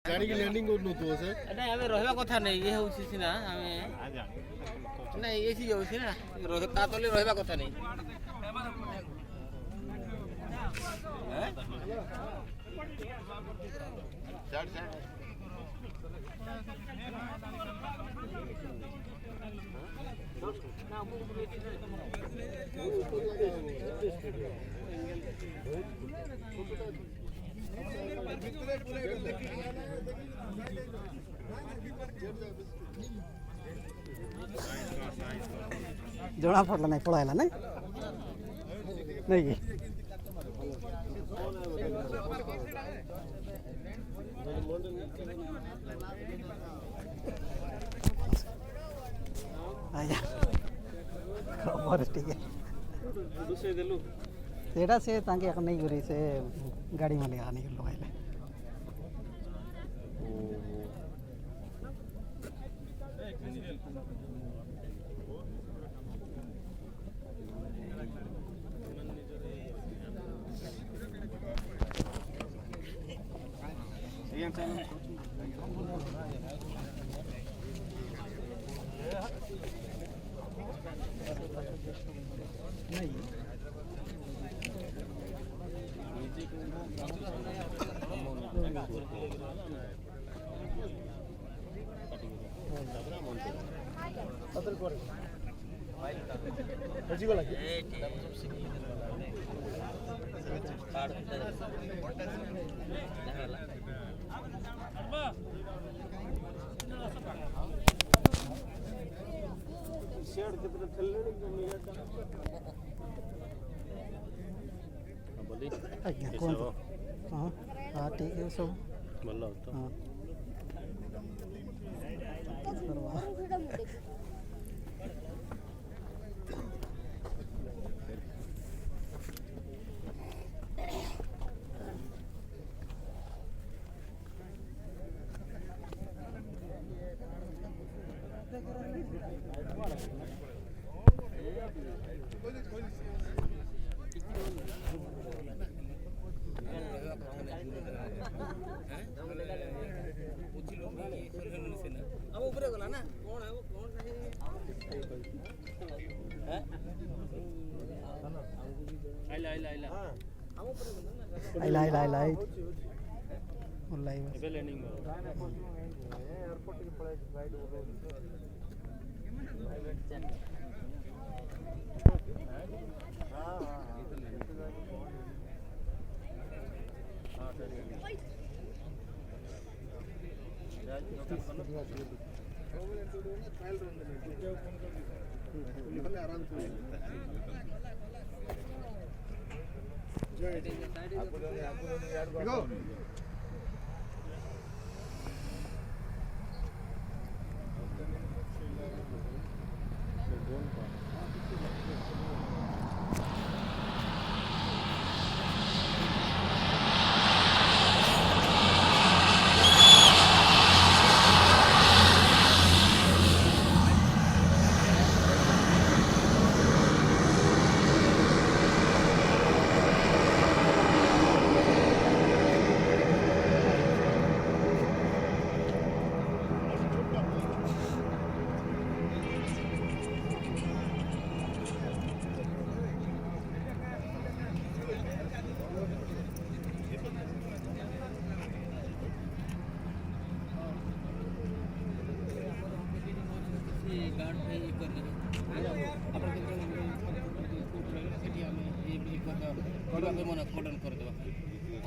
ଗାଡ଼ି କି ଲ୍ୟାଣ୍ଡିଂ କରୁନଥିବ ସେ ନାଇଁ ଆମେ ରହିବା କଥା ନାଇଁ ଇଏ ହେଉଛି ସିନା ଆମେ ନାଇଁ ଏସି ଯାଉଛି ନା ତା ତଲେ ରହିବା କଥା ନାଇଁ ଜଣା ପଡ଼ିଲା ନାଇଁ ପଳାଇଲା ନାଇଁ ନାଇଁ କି ଆଜ୍ଞା ଖବର ଟିକେ ସେଇଟା ସେ ତାଙ୍କେ ନେଇକରି ସେ ଗାଡ଼ି ମାଲିକ ଆଣିକି ଲଗାଇଲେ ଆଜ୍ଞା କୁହନ୍ତୁ ହଁ ହଁ ଠିକ୍ ସବୁ ଭଲ ହଁ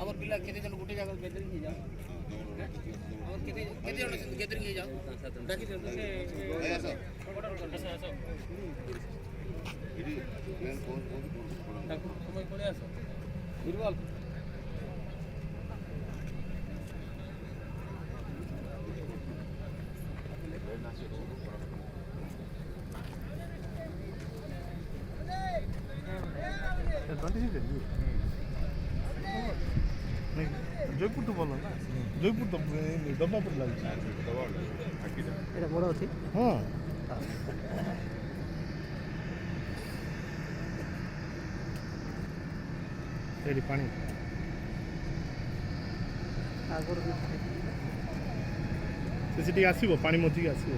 আমার পিলা কেতে জন গোটে জায়গা গেদরিং হয়ে যাও আমার কেতে জন গেদরিং হয়ে যাও ডাকি দেন অর্ডার করুন আসো ইডি প্ল্যান কোন সময় করে আসো বীরবল জয়পুর তো বলো না জয়পুর তো দবাপুর লাগছে এটা বড় আছে হ্যাঁ এটি পানি আগর ସେ ସେଠିକି ଆସିବ ପାଣି ମଝିକି ଆସିବ।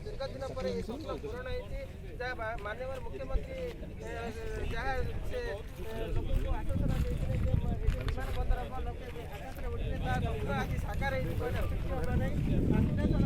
ଦୀର୍ଘଦିନ ପରେ ଏହି ସ୍ୱପ୍ନ ପୂରଣ ହେଇଛି ଯାହା ମାନ୍ୟବର ମୁଖ୍ୟମନ୍ତ୍ରୀ ଯାହା ସେ ଲୋକଙ୍କୁ ଆଶ୍ୱାସନା ଦେଇଥିଲେ ଯେ ବିମାନ ବନ୍ଦର ଲୋକେ ଆକାଶରେ ଉଠିଲେ ତାହା ସ୍ୱପ୍ନ ଆଜି ସାକାର ହେଇଛି କହିଲେ ଅତ୍ୟୁକ୍ତି ହେବ ନାହିଁ।